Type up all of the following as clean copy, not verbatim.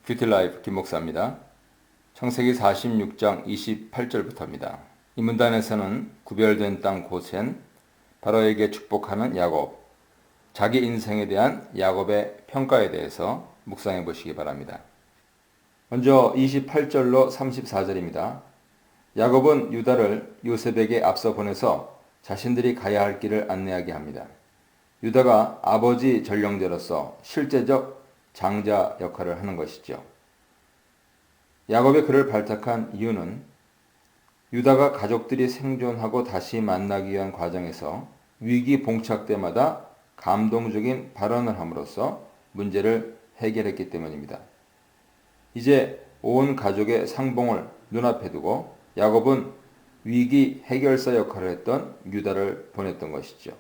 큐티라이프 김목사입니다. 창세기 46장 28절부터입니다. 이 문단에서는 구별된 땅 고센, 바로에게 축복하는 야곱, 자기 인생에 대한 야곱의 평가에 대해서 묵상해 보시기 바랍니다. 먼저 28절로 34절입니다. 야곱은 유다를 요셉에게 앞서 보내서 자신들이 가야 할 길을 안내하게 합니다. 유다가 아버지 전령자로서 실제적 장자 역할을 하는 것이죠. 야곱이 그를 발탁한 이유는 유다가 가족들이 생존하고 다시 만나기 위한 과정에서 위기 봉착 때마다 감동적인 발언을 함으로써 문제를 해결했기 때문입니다. 이제 온 가족의 상봉을 눈앞에 두고 야곱은 위기 해결사 역할을 했던 유다를 보냈던 것이죠.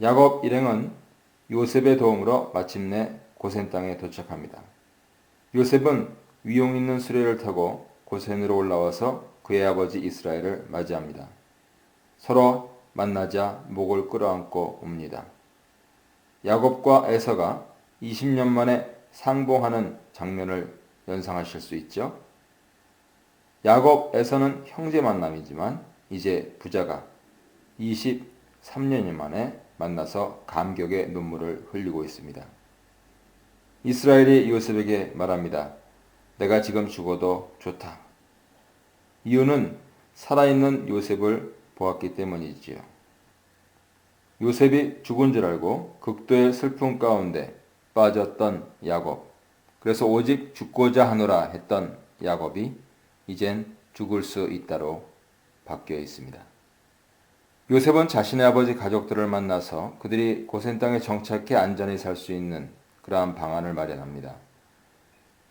야곱 일행은 요셉의 도움으로 마침내 고센 땅에 도착합니다. 요셉은 위용 있는 수레를 타고 고센으로 올라와서 그의 아버지 이스라엘을 맞이합니다. 서로 만나자 목을 끌어안고 옵니다. 야곱과 에서가 20년 만에 상봉하는 장면을 연상하실 수 있죠. 야곱, 에서는 형제 만남이지만 이제 부자가 23년 만에 만나서 감격의 눈물을 흘리고 있습니다. 이스라엘이 요셉에게 말합니다. 내가 지금 죽어도 좋다. 이유는 살아있는 요셉을 보았기 때문이지요. 요셉이 죽은 줄 알고 극도의 슬픔 가운데 빠졌던 야곱. 그래서 오직 죽고자 하노라 했던 야곱이 이젠 죽을 수 있다로 바뀌어 있습니다. 요셉은 자신의 아버지 가족들을 만나서 그들이 고센 땅에 정착해 안전히 살 수 있는 그러한 방안을 마련합니다.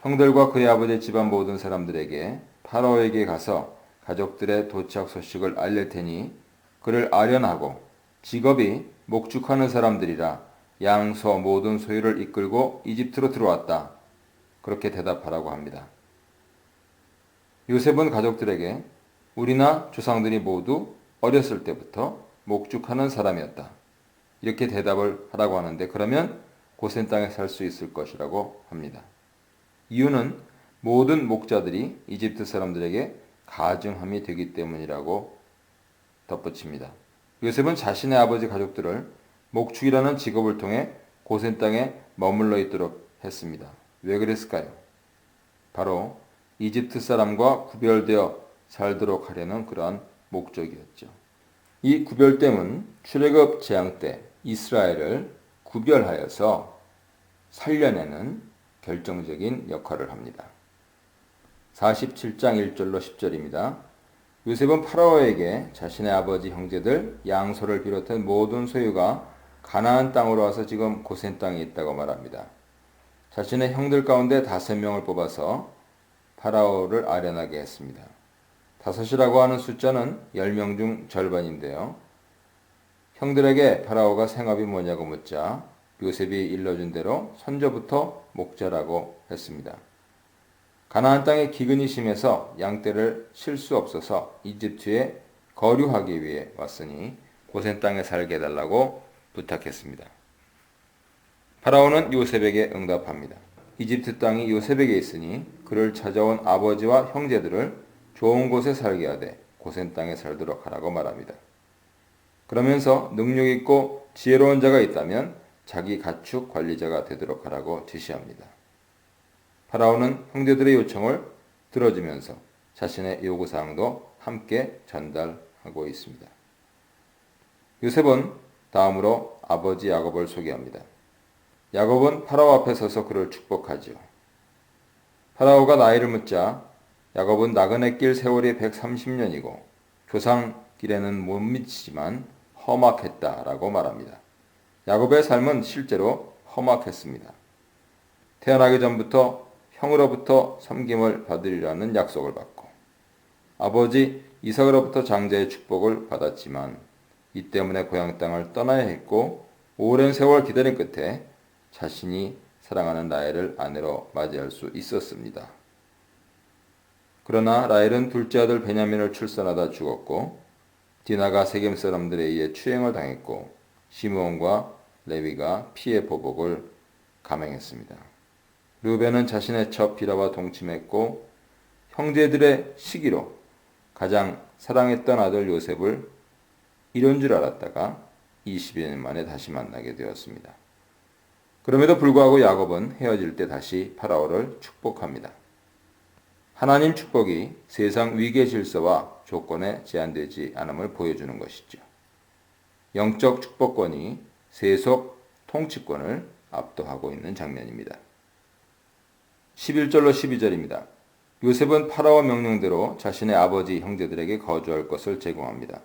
형들과 그의 아버지 집안 모든 사람들에게 파라오에게 가서 가족들의 도착 소식을 알릴 테니 그를 아련하고 직업이 목축하는 사람들이라 양, 소 모든 소유를 이끌고 이집트로 들어왔다. 그렇게 대답하라고 합니다. 요셉은 가족들에게 우리나 조상들이 모두 어렸을 때부터 목축하는 사람이었다. 이렇게 대답을 하라고 하는데 그러면 고센 땅에 살 수 있을 것이라고 합니다. 이유는 모든 목자들이 이집트 사람들에게 가증함이 되기 때문이라고 덧붙입니다. 요셉은 자신의 아버지 가족들을 목축이라는 직업을 통해 고센 땅에 머물러 있도록 했습니다. 왜 그랬을까요? 바로 이집트 사람과 구별되어 살도록 하려는 그러한 목적이었죠. 이 구별됨은 출애굽 재앙 때 이스라엘을 구별하여서 살려내는 결정적인 역할을 합니다. 47장 1절로 10절입니다. 요셉은 파라오에게 자신의 아버지 형제들 양소를 비롯한 모든 소유가 가나안 땅으로 와서 지금 고센 땅에 있다고 말합니다. 자신의 형들 가운데 5명을 뽑아서 파라오를 아련하게 했습니다. 5이라고 하는 숫자는 10명 중 절반인데요. 형들에게 파라오가 생업이 뭐냐고 묻자 요셉이 일러준 대로 선조부터 목자라고 했습니다. 가나안 땅에 기근이 심해서 양떼를 칠 수 없어서 이집트에 거류하기 위해 왔으니 고센 땅에 살게 해달라고 부탁했습니다. 파라오는 요셉에게 응답합니다. 이집트 땅이 요셉에게 있으니 그를 찾아온 아버지와 형제들을 좋은 곳에 살게 하되 고센 땅에 살도록 하라고 말합니다. 그러면서 능력 있고 지혜로운 자가 있다면 자기 가축 관리자가 되도록 하라고 지시합니다. 파라오는 형제들의 요청을 들어주면서 자신의 요구사항도 함께 전달하고 있습니다. 요셉은 다음으로 아버지 야곱을 소개합니다. 야곱은 파라오 앞에 서서 그를 축복하지요. 파라오가 나이를 묻자 야곱은 나그네 길 세월이 130년이고 조상 길에는 못 미치지만 험악했다라고 말합니다. 야곱의 삶은 실제로 험악했습니다. 태어나기 전부터 형으로부터 섬김을 받으리라는 약속을 받고 아버지 이삭으로부터 장자의 축복을 받았지만 이 때문에 고향 땅을 떠나야 했고 오랜 세월 기다린 끝에 자신이 사랑하는 라헬을 아내로 맞이할 수 있었습니다. 그러나 라헬은 둘째 아들 베냐민을 출산하다 죽었고 디나가 세겜 사람들에 의해 추행을 당했고 시므온과 레위가 피해 보복을 감행했습니다. 르우벤은 자신의 첩 빌하와 동침했고 형제들의 시기로 가장 사랑했던 아들 요셉을 이런 줄 알았다가 22년 만에 다시 만나게 되었습니다. 그럼에도 불구하고 야곱은 헤어질 때 다시 파라오를 축복합니다. 하나님 축복이 세상 위계 질서와 조건에 제한되지 않음을 보여주는 것이죠. 영적 축복권이 세속 통치권을 압도하고 있는 장면입니다. 11절로 12절입니다. 요셉은 파라오 명령대로 자신의 아버지 형제들에게 거주할 것을 제공합니다.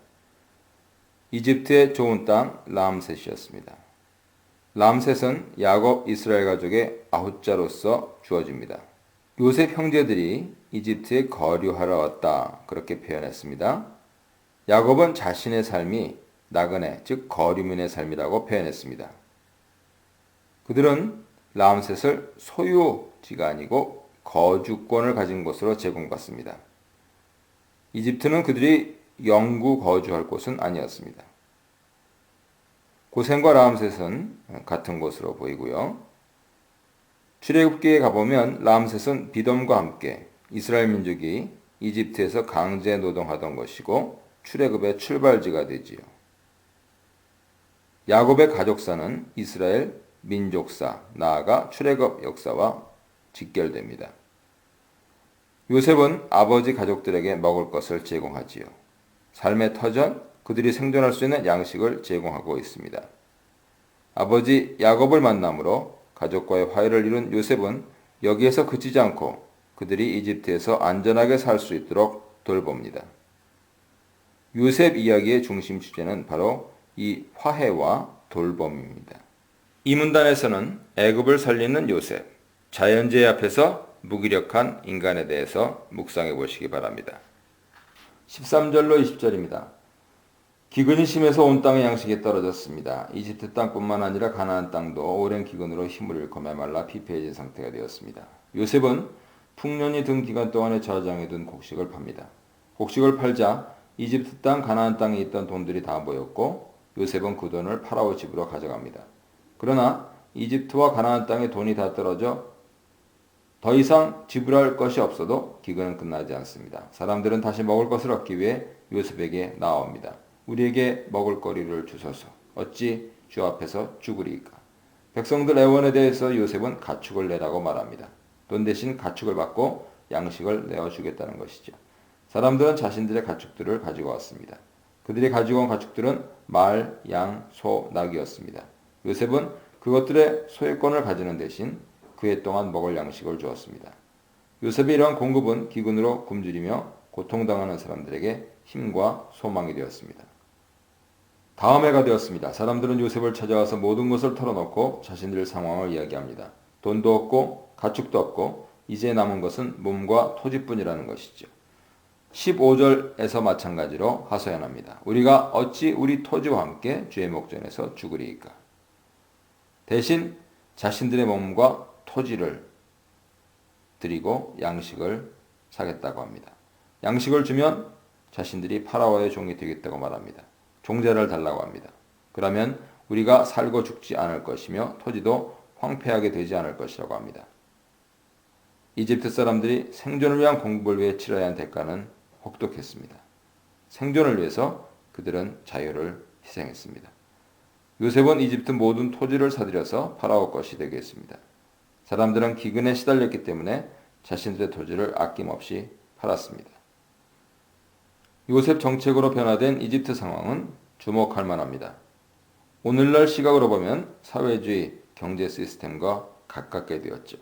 이집트의 좋은 땅 람셋이었습니다. 람셋은 야곱 이스라엘 가족의 아홉자로서 주어집니다. 요셉 형제들이 이집트에 거류하러 왔다 그렇게 표현했습니다. 야곱은 자신의 삶이 나그네 즉 거류민의 삶이라고 표현했습니다. 그들은 람셋을 소유지가 아니고 거주권을 가진 곳으로 제공받습니다. 이집트는 그들이 영구 거주할 곳은 아니었습니다. 고센과 람셋은 같은 곳으로 보이고요. 출애굽기에 가보면 람셋은 비돔과 함께 이스라엘 민족이 이집트에서 강제 노동하던 것이고 출애굽의 출발지가 되지요. 야곱의 가족사는 이스라엘 민족사, 나아가 출애굽 역사와 직결됩니다. 요셉은 아버지 가족들에게 먹을 것을 제공하지요. 삶의 터전, 그들이 생존할 수 있는 양식을 제공하고 있습니다. 아버지 야곱을 만남으로 가족과의 화해를 이룬 요셉은 여기에서 그치지 않고 그들이 이집트에서 안전하게 살 수 있도록 돌봅니다. 요셉 이야기의 중심 주제는 바로 이 화해와 돌봄입니다. 이 문단에서는 애굽을 살리는 요셉, 자연재해 앞에서 무기력한 인간에 대해서 묵상해 보시기 바랍니다. 13절로 20절입니다. 기근이 심해서 온 땅의 양식이 떨어졌습니다. 이집트 땅뿐만 아니라 가나안 땅도 오랜 기근으로 힘을 잃고 메말라 피폐해진 상태가 되었습니다. 요셉은 풍년이 든 기간 동안에 저장해 둔 곡식을 팝니다. 곡식을 팔자 이집트 땅 가나안 땅에 있던 돈들이 다 모였고 요셉은 그 돈을 파라오 집으로 가져갑니다. 그러나 이집트와 가나안 땅에 돈이 다 떨어져 더 이상 지불할 것이 없어도 기근은 끝나지 않습니다. 사람들은 다시 먹을 것을 얻기 위해 요셉에게 나옵니다. 우리에게 먹을거리를 주소서. 어찌 주 앞에서 죽으리이까. 백성들 애원에 대해서 요셉은 가축을 내라고 말합니다. 돈 대신 가축을 받고 양식을 내어주겠다는 것이죠. 사람들은 자신들의 가축들을 가지고 왔습니다. 그들이 가지고 온 가축들은 말, 양, 소, 낙이었습니다. 요셉은 그것들의 소유권을 가지는 대신 그 해 동안 먹을 양식을 주었습니다. 요셉의 이러한 공급은 기근으로 굶주리며 고통당하는 사람들에게 힘과 소망이 되었습니다. 다음 해가 되었습니다. 사람들은 요셉을 찾아와서 모든 것을 털어놓고 자신들의 상황을 이야기합니다. 돈도 없고 가축도 없고 이제 남은 것은 몸과 토지뿐이라는 것이죠. 15절에서 마찬가지로 하소연합니다. 우리가 어찌 우리 토지와 함께 주의 목전에서 죽으리이까. 대신 자신들의 몸과 토지를 드리고 양식을 사겠다고 합니다. 양식을 주면 자신들이 파라오의 종이 되겠다고 말합니다. 종자를 달라고 합니다. 그러면 우리가 살고 죽지 않을 것이며 토지도 황폐하게 되지 않을 것이라고 합니다. 이집트 사람들이 생존을 위한 공부를 위해 치러야 한 대가는 혹독했습니다. 생존을 위해서 그들은 자유를 희생했습니다. 요셉은 이집트 모든 토지를 사들여서 파라오 것이 되게 했습니다. 사람들은 기근에 시달렸기 때문에 자신들의 토지를 아낌없이 팔았습니다. 요셉 정책으로 변화된 이집트 상황은 주목할 만합니다. 오늘날 시각으로 보면 사회주의 경제 시스템과 가깝게 되었죠.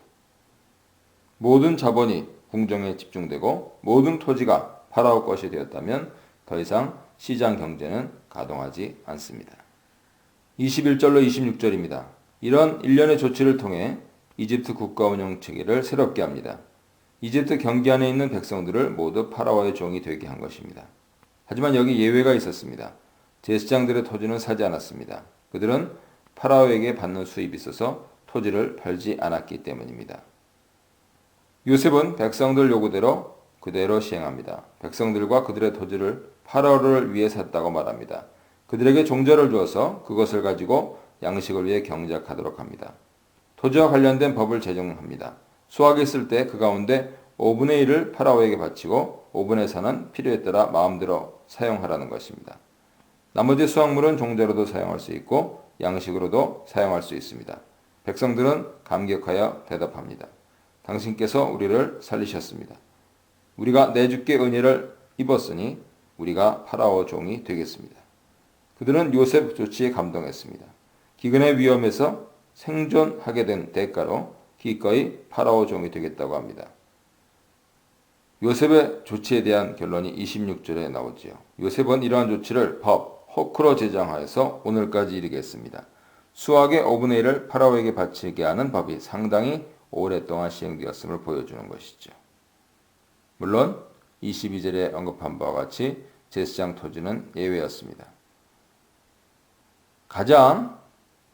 모든 자본이 궁정에 집중되고 모든 토지가 파라오 것이 되었다면 더 이상 시장 경제는 가동하지 않습니다. 21절로 26절입니다. 이런 일련의 조치를 통해 이집트 국가 운영 체계를 새롭게 합니다. 이집트 경기 안에 있는 백성들을 모두 파라오의 종이 되게 한 것입니다. 하지만 여기 예외가 있었습니다. 제사장들의 토지는 사지 않았습니다. 그들은 파라오에게 받는 수입이 있어서 토지를 팔지 않았기 때문입니다. 요셉은 백성들 요구대로 그대로 시행합니다. 백성들과 그들의 토지를 파라오를 위해 샀다고 말합니다. 그들에게 종자를 주어서 그것을 가지고 양식을 위해 경작하도록 합니다. 토지와 관련된 법을 제정합니다. 수확이 있을 때 그 가운데 5분의 1을 파라오에게 바치고 5분의 4는 필요에 따라 마음대로 사용하라는 것입니다. 나머지 수확물은 종자로도 사용할 수 있고 양식으로도 사용할 수 있습니다. 백성들은 감격하여 대답합니다. 당신께서 우리를 살리셨습니다. 우리가 내 주께 은혜를 입었으니 우리가 파라오 종이 되겠습니다. 그들은 요셉 조치에 감동했습니다. 기근의 위험에서 생존하게 된 대가로 기꺼이 파라오 종이 되겠다고 합니다. 요셉의 조치에 대한 결론이 26절에 나오지요. 요셉은 이러한 조치를 법, 호크로 제정하여서 오늘까지 이르게 했습니다. 수확의 5분의 1을 파라오에게 바치게 하는 법이 상당히 오랫동안 시행되었음을 보여주는 것이죠. 물론 22절에 언급한 바와 같이 제사장 토지는 예외였습니다. 가장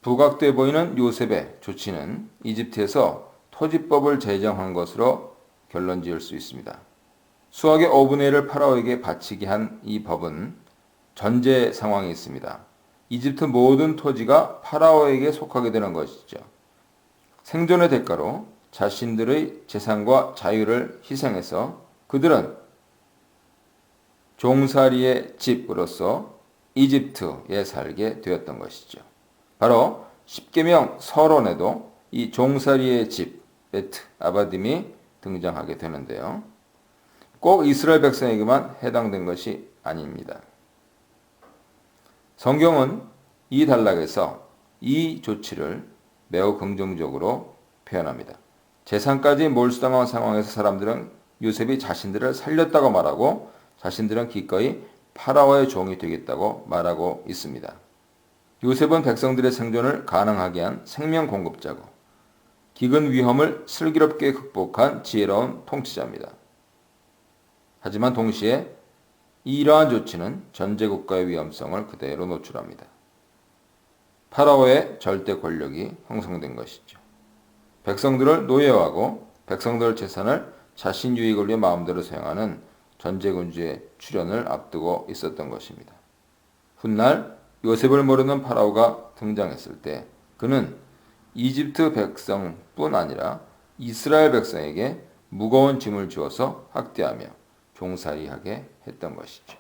부각돼 보이는 요셉의 조치는 이집트에서 토지법을 제정한 것으로 결론 지을 수 있습니다. 수확의 5분의 1을 파라오에게 바치게 한 이 법은 전제 상황이 있습니다. 이집트 모든 토지가 파라오에게 속하게 되는 것이죠. 생존의 대가로 자신들의 재산과 자유를 희생해서 그들은 종살이의 집으로서 이집트에 살게 되었던 것이죠. 바로 십계명 서론에도 이 종살이의 집, 베트 아바딤이 등장하게 되는데요. 꼭 이스라엘 백성에게만 해당된 것이 아닙니다. 성경은 이 단락에서 이 조치를 매우 긍정적으로 표현합니다. 재산까지 몰수당한 상황에서 사람들은 요셉이 자신들을 살렸다고 말하고 자신들은 기꺼이 파라오의 종이 되겠다고 말하고 있습니다. 요셉은 백성들의 생존을 가능하게 한 생명 공급자고 기근 위험을 슬기롭게 극복한 지혜로운 통치자입니다. 하지만 동시에 이러한 조치는 전제국가의 위험성을 그대로 노출합니다. 파라오의 절대 권력이 형성된 것이죠. 백성들을 노예화하고 백성들 재산을 자신 유익을 위해 마음대로 사용하는 전제군주의 출현을 앞두고 있었던 것입니다. 훗날 요셉을 모르는 파라오가 등장했을 때 그는 이집트 백성뿐 아니라 이스라엘 백성에게 무거운 짐을 주어서 학대하며 종살이하게 했던 것이죠.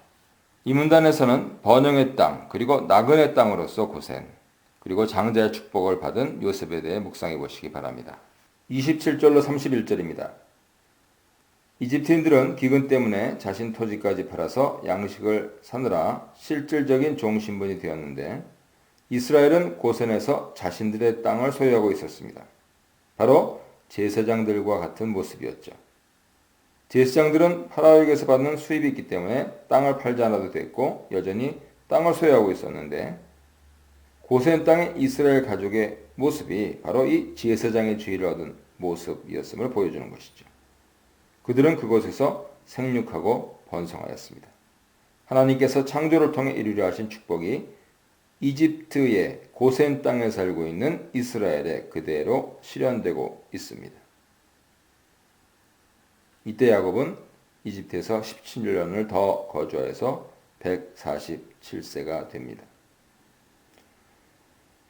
이 문단에서는 번영의 땅 그리고 나그네 땅으로서 고생 그리고 장자의 축복을 받은 요셉에 대해 묵상해 보시기 바랍니다. 27절로 31절입니다. 이집트인들은 기근 때문에 자신 토지까지 팔아서 양식을 사느라 실질적인 종신분이 되었는데 이스라엘은 고센에서 자신들의 땅을 소유하고 있었습니다. 바로 제사장들과 같은 모습이었죠. 제사장들은 파라오에게서 받는 수입이 있기 때문에 땅을 팔지 않아도 됐고 여전히 땅을 소유하고 있었는데 고센 땅의 이스라엘 가족의 모습이 바로 이 제사장의 지위를 얻은 모습이었음을 보여주는 것이죠. 그들은 그곳에서 생육하고 번성하였습니다. 하나님께서 창조를 통해 이루려 하신 축복이 이집트의 고센 땅에 살고 있는 이스라엘에 그대로 실현되고 있습니다. 이때 야곱은 이집트에서 17년을 더 거주하여서 147세가 됩니다.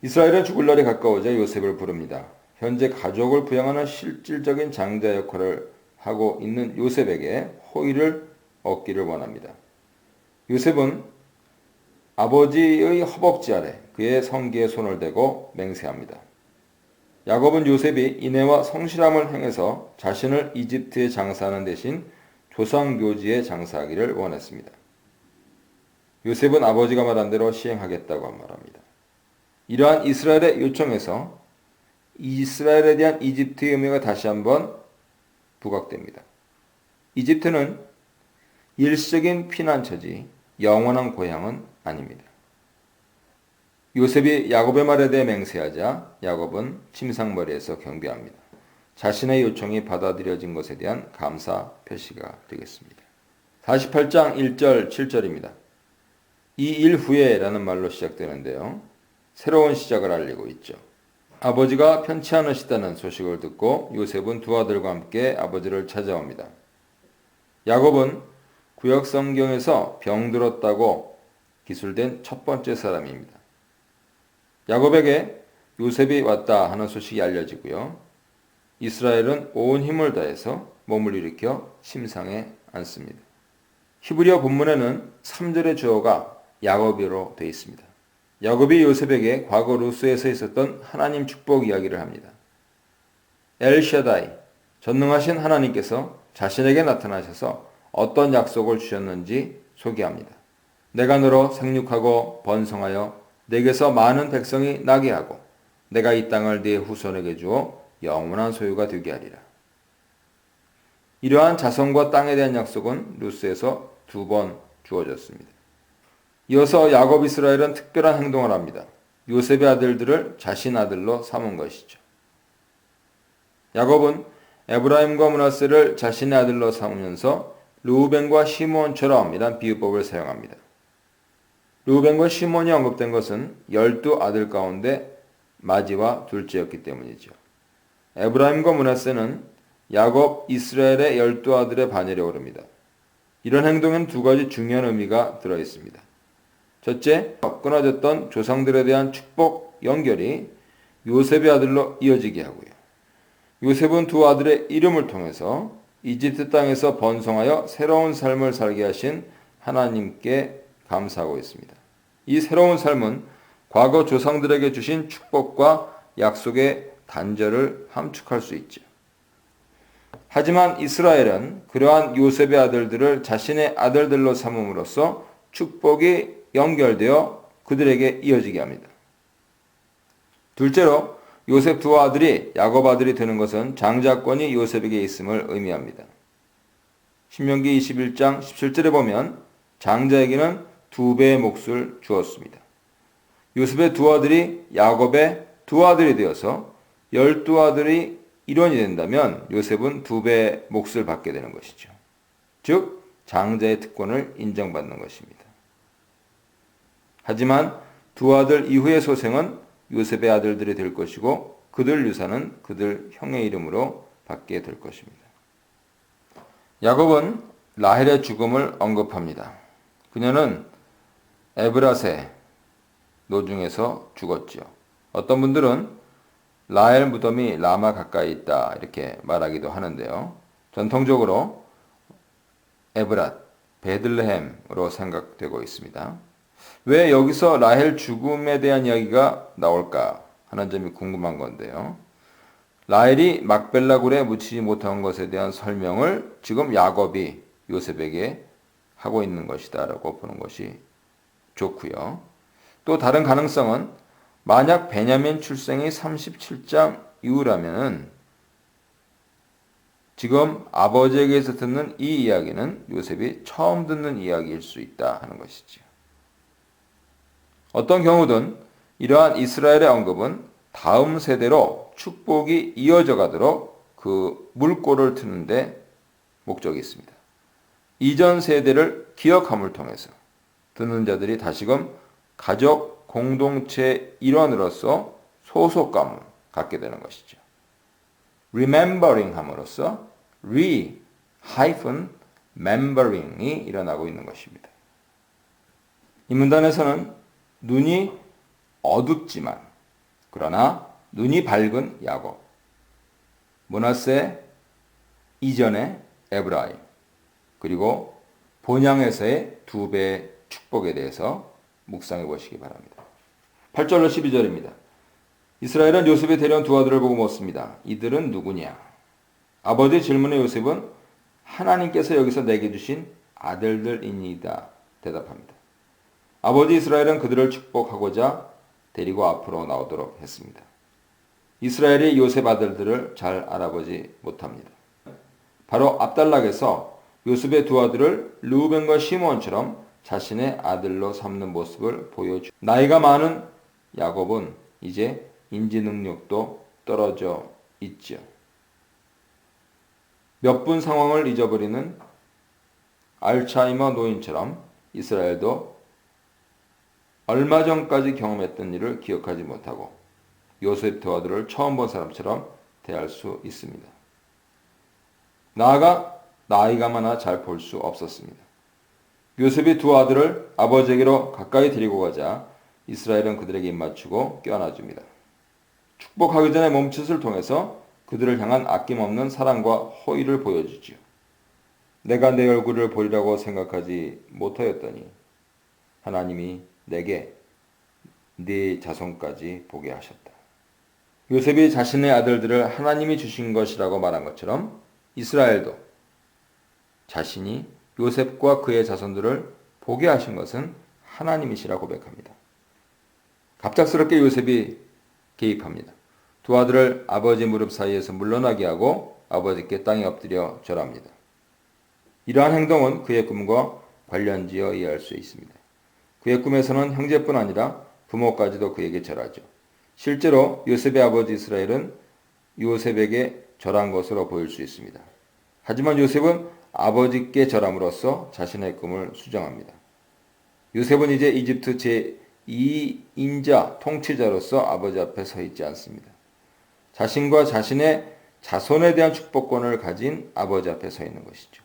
이스라엘은 죽을 날이 가까워져 요셉을 부릅니다. 현재 가족을 부양하는 실질적인 장자 역할을 하고 있는 요셉에게 호의를 얻기를 원합니다. 요셉은 아버지의 허벅지 아래 그의 성기에 손을 대고 맹세합니다. 야곱은 요셉이 인애와 성실함을 행해서 자신을 이집트에 장사하는 대신 조상묘지에 장사하기를 원했습니다. 요셉은 아버지가 말한 대로 시행하겠다고 말합니다. 이러한 이스라엘의 요청에서 이스라엘에 대한 이집트의 의미가 다시 한번 부각됩니다. 이집트는 일시적인 피난처지 영원한 고향은 아닙니다. 요셉이 야곱의 말에 대해 맹세하자 야곱은 침상머리에서 경배합니다. 자신의 요청이 받아들여진 것에 대한 감사 표시가 되겠습니다. 48장 1절 7절입니다. 이 일 후에 라는 말로 시작되는데요. 새로운 시작을 알리고 있죠. 아버지가 편치 않으시다는 소식을 듣고 요셉은 두 아들과 함께 아버지를 찾아옵니다. 야곱은 구약 성경에서 병들었다고 기술된 첫 번째 사람입니다. 야곱에게 요셉이 왔다 하는 소식이 알려지고요. 이스라엘은 온 힘을 다해서 몸을 일으켜 침상에 앉습니다. 히브리어 본문에는 3절의 주어가 야곱으로 되어 있습니다. 야곱이 요셉에게 과거 루스에서 있었던 하나님 축복 이야기를 합니다. 엘샤다이, 전능하신 하나님께서 자신에게 나타나셔서 어떤 약속을 주셨는지 소개합니다. 내가 너로 생육하고 번성하여 내게서 많은 백성이 나게 하고 내가 이 땅을 네 후손에게 주어 영원한 소유가 되게 하리라. 이러한 자손과 땅에 대한 약속은 루스에서 2번 주어졌습니다. 이어서 야곱 이스라엘은 특별한 행동을 합니다. 요셉의 아들들을 자신 아들로 삼은 것이죠. 야곱은 에브라임과 므낫세를 자신의 아들로 삼으면서 르우벤과 시므온처럼 이란 비유법을 사용합니다. 르우벤과 시몬이 언급된 것은 12아들 가운데 마지와 둘째였기 때문이죠. 에브라임과 므낫세는 야곱 이스라엘의 12아들의 반열에 오릅니다. 이런 행동에는 2가지 중요한 의미가 들어있습니다. 첫째, 끊어졌던 조상들에 대한 축복 연결이 요셉의 아들로 이어지게 하고요. 요셉은 2 아들의 이름을 통해서 이집트 땅에서 번성하여 새로운 삶을 살게 하신 하나님께 감사하고 있습니다. 이 새로운 삶은 과거 조상들에게 주신 축복과 약속의 단절을 함축할 수 있죠. 하지만 이스라엘은 그러한 요셉의 아들들을 자신의 아들들로 삼음으로써 축복이 연결되어 그들에게 이어지게 합니다. 둘째로 요셉 2 아들이 야곱 아들이 되는 것은 장자권이 요셉에게 있음을 의미합니다. 신명기 21장 17절에 보면 장자에게는 2배의 몫을 주었습니다. 요셉의 2 아들이 야곱의 2 아들이 되어서 12아들이 일원이 된다면 요셉은 2배의 몫을 받게 되는 것이죠. 즉 장자의 특권을 인정받는 것입니다. 하지만 2 아들 이후의 소생은 요셉의 아들들이 될 것이고 그들 유산은 그들 형의 이름으로 받게 될 것입니다. 야곱은 라헬의 죽음을 언급합니다. 그녀는 에브라세 노중에서 죽었지요. 어떤 분들은 라헬 무덤이 라마 가까이 있다 이렇게 말하기도 하는데요. 전통적으로 에브랏, 베들레헴으로 생각되고 있습니다. 왜 여기서 라헬 죽음에 대한 이야기가 나올까 하는 점이 궁금한 건데요. 라헬이 막벨라 굴에 묻히지 못한 것에 대한 설명을 지금 야곱이 요셉에게 하고 있는 것이다 라고 보는 것이 좋고요. 또 다른 가능성은 만약 베냐민 출생이 37장 이후라면 지금 아버지에게서 듣는 이 이야기는 요셉이 처음 듣는 이야기일 수 있다 하는 것이죠. 어떤 경우든 이러한 이스라엘의 언급은 다음 세대로 축복이 이어져 가도록 그 물꼬를 트는데 목적이 있습니다. 이전 세대를 기억함을 통해서 듣는 자들이 다시금 가족 공동체 일원으로서 소속감을 갖게 되는 것이죠. remembering 함으로써 membering이 일어나고 있는 것입니다. 이 문단에서는 눈이 어둡지만 그러나 눈이 밝은 야곱, 므낫세 이전의 에브라임, 그리고 본향에서의 2배의 축복에 대해서 묵상해 보시기 바랍니다. 8절로 12절입니다. 이스라엘은 요셉의 데려온 2 아들을 보고 묻습니다. 이들은 누구냐? 아버지의 질문에 요셉은 하나님께서 여기서 내게 주신 아들들이니이다 대답합니다. 아버지 이스라엘은 그들을 축복하고자 데리고 앞으로 나오도록 했습니다. 이스라엘이 요셉 아들들을 잘 알아보지 못합니다. 바로 압달락에서 요셉의 2 아들을 르우벤과 시므온처럼 자신의 아들로 삼는 모습을 보여주. 나이가 많은 야곱은 이제 인지 능력도 떨어져 있죠. 몇 분 상황을 잊어버리는 알츠하이머 노인처럼 이스라엘도 얼마 전까지 경험했던 일을 기억하지 못하고 요셉 2 아들을 처음 본 사람처럼 대할 수 있습니다. 나아가 나이가 많아 잘 볼 수 없었습니다. 요셉이 2 아들을 아버지에게로 가까이 데리고 가자 이스라엘은 그들에게 입맞추고 껴안아줍니다. 축복하기 전에 몸짓을 통해서 그들을 향한 아낌없는 사랑과 호의를 보여주지요. 내가 내 얼굴을 보리라고 생각하지 못하였더니 하나님이 내게 네 자손까지 보게 하셨다. 요셉이 자신의 아들들을 하나님이 주신 것이라고 말한 것처럼 이스라엘도 자신이 요셉과 그의 자손들을 보게 하신 것은 하나님이시라 고백합니다. 갑작스럽게 요셉이 개입합니다. 두 아들을 아버지 무릎 사이에서 물러나게 하고 아버지께 땅에 엎드려 절합니다. 이러한 행동은 그의 꿈과 관련지어 이해할 수 있습니다. 그의 꿈에서는 형제뿐 아니라 부모까지도 그에게 절하죠. 실제로 요셉의 아버지 이스라엘은 요셉에게 절한 것으로 보일 수 있습니다. 하지만 요셉은 아버지께 절함으로써 자신의 꿈을 수정합니다. 요셉은 이제 이집트 제2인자 통치자로서 아버지 앞에 서 있지 않습니다. 자신과 자신의 자손에 대한 축복권을 가진 아버지 앞에 서 있는 것이죠.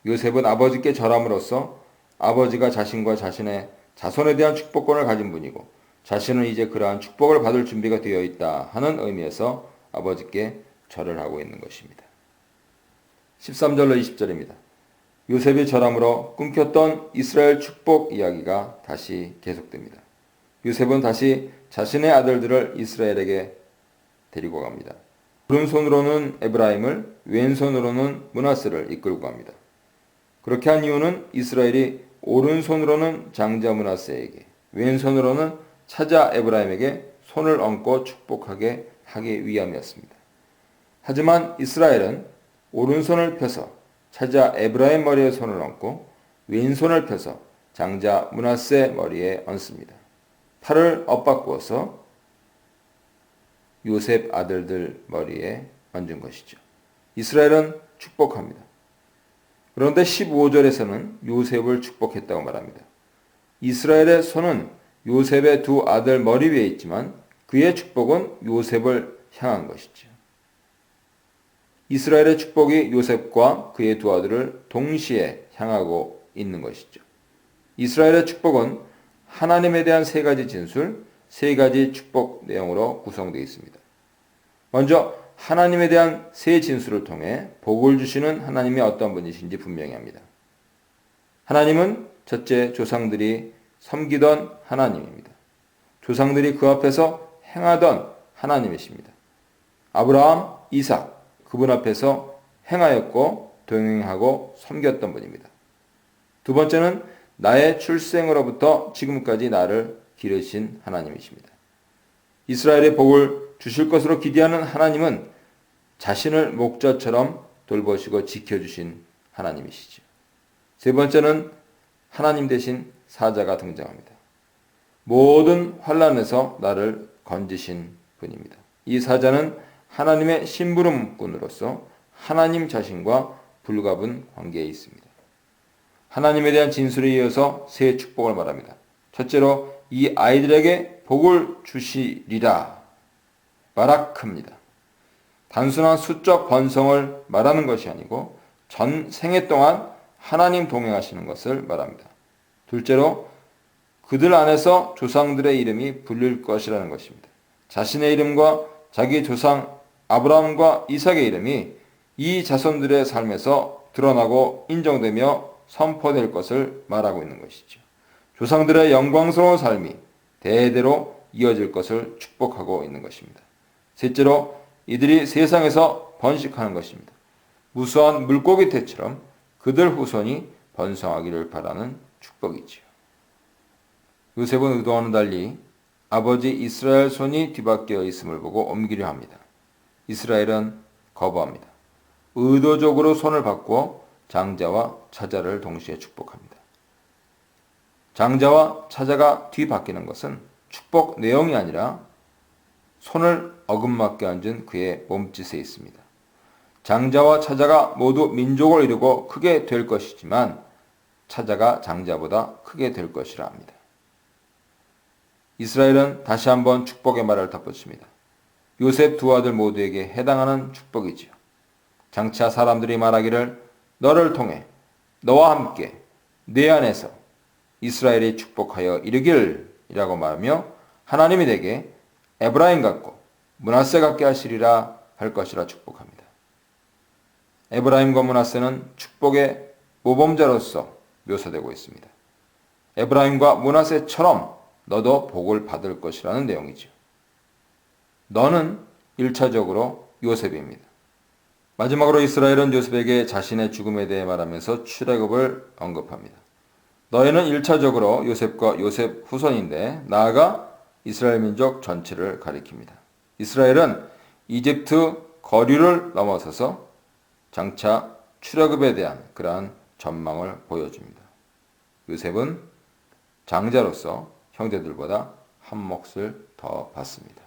요셉은 아버지께 절함으로써 아버지가 자신과 자신의 자손에 대한 축복권을 가진 분이고 자신은 이제 그러한 축복을 받을 준비가 되어 있다 하는 의미에서 아버지께 절을 하고 있는 것입니다. 13절로 20절입니다. 요셉이 절함으로 끊겼던 이스라엘 축복 이야기가 다시 계속됩니다. 요셉은 다시 자신의 아들들을 이스라엘에게 데리고 갑니다. 오른손으로는 에브라임을, 왼손으로는 므낫세를 이끌고 갑니다. 그렇게 한 이유는 이스라엘이 오른손으로는 장자 므낫세에게, 왼손으로는 차자 에브라임에게 손을 얹고 축복하게 하기 위함이었습니다. 하지만 이스라엘은 오른손을 펴서 차자 에브라임 머리에 손을 얹고 왼손을 펴서 장자 므낫세 머리에 얹습니다. 팔을 엇바꾸어서 요셉 아들들 머리에 얹은 것이죠. 이스라엘은 축복합니다. 그런데 15절에서는 요셉을 축복했다고 말합니다. 이스라엘의 손은 요셉의 두 아들 머리 위에 있지만 그의 축복은 요셉을 향한 것이죠. 이스라엘의 축복이 요셉과 그의 두 아들을 동시에 향하고 있는 것이죠. 이스라엘의 축복은 하나님에 대한 세 가지 진술, 세 가지 축복 내용으로 구성되어 있습니다. 먼저 하나님에 대한 세 진술을 통해 복을 주시는 하나님이 어떤 분이신지 분명히 합니다. 하나님은 첫째 조상들이 섬기던 하나님입니다. 조상들이 그 앞에서 행하던 하나님이십니다. 아브라함, 이삭, 그분 앞에서 행하였고 동행하고 섬겼던 분입니다. 두 번째는 나의 출생으로부터 지금까지 나를 기르신 하나님이십니다. 이스라엘의 복을 주실 것으로 기대하는 하나님은 자신을 목자처럼 돌보시고 지켜주신 하나님이시죠. 세 번째는 하나님 대신 사자가 등장합니다. 모든 환난에서 나를 건지신 분입니다. 이 사자는 하나님의 심부름꾼으로서 하나님 자신과 불가분 관계에 있습니다. 하나님에 대한 진술에 이어서 세 축복을 말합니다. 첫째로 이 아이들에게 복을 주시리라. 바라크입니다. 단순한 수적 번성을 말하는 것이 아니고 전 생애 동안 하나님 동행하시는 것을 말합니다. 둘째로 그들 안에서 조상들의 이름이 불릴 것이라는 것입니다. 자신의 이름과 자기 조상 아브라함과 이삭의 이름이 이 자손들의 삶에서 드러나고 인정되며 선포될 것을 말하고 있는 것이죠. 조상들의 영광스러운 삶이 대대로 이어질 것을 축복하고 있는 것입니다. 셋째로 이들이 세상에서 번식하는 것입니다. 무수한 물고기떼처럼 그들 후손이 번성하기를 바라는 축복이지요. 요셉은 의도와는 달리 아버지 이스라엘 손이 뒤바뀌어 있음을 보고 옮기려 합니다. 이스라엘은 거부합니다. 의도적으로 손을 바꾸어 장자와 차자를 동시에 축복합니다. 장자와 차자가 뒤바뀌는 것은 축복 내용이 아니라 손을 어긋맞게 얹은 그의 몸짓에 있습니다. 장자와 차자가 모두 민족을 이루고 크게 될 것이지만 차자가 장자보다 크게 될 것이라 합니다. 이스라엘은 다시 한번 축복의 말을 덧붙입니다. 요셉 두 아들 모두에게 해당하는 축복이지요. 장차 사람들이 말하기를 너를 통해 너와 함께 내 안에서 이스라엘이 축복하여 이르길 이라고 말하며 하나님이 내게 에브라임 같고 므낫세 같게 하시리라 할 것이라 축복합니다. 에브라임과 므낫세는 축복의 모범자로서 묘사되고 있습니다. 에브라임과 므낫세처럼 너도 복을 받을 것이라는 내용이죠. 너는 1차적으로 요셉입니다. 마지막으로 이스라엘은 요셉에게 자신의 죽음에 대해 말하면서 출애굽을 언급합니다. 너희는 1차적으로 요셉과 요셉 후손인데 나아가 이스라엘 민족 전체를 가리킵니다. 이스라엘은 이집트 거류를 넘어서서 장차 출애굽에 대한 그러한 전망을 보여줍니다. 요셉은 장자로서 형제들보다 한 몫을 더 받습니다.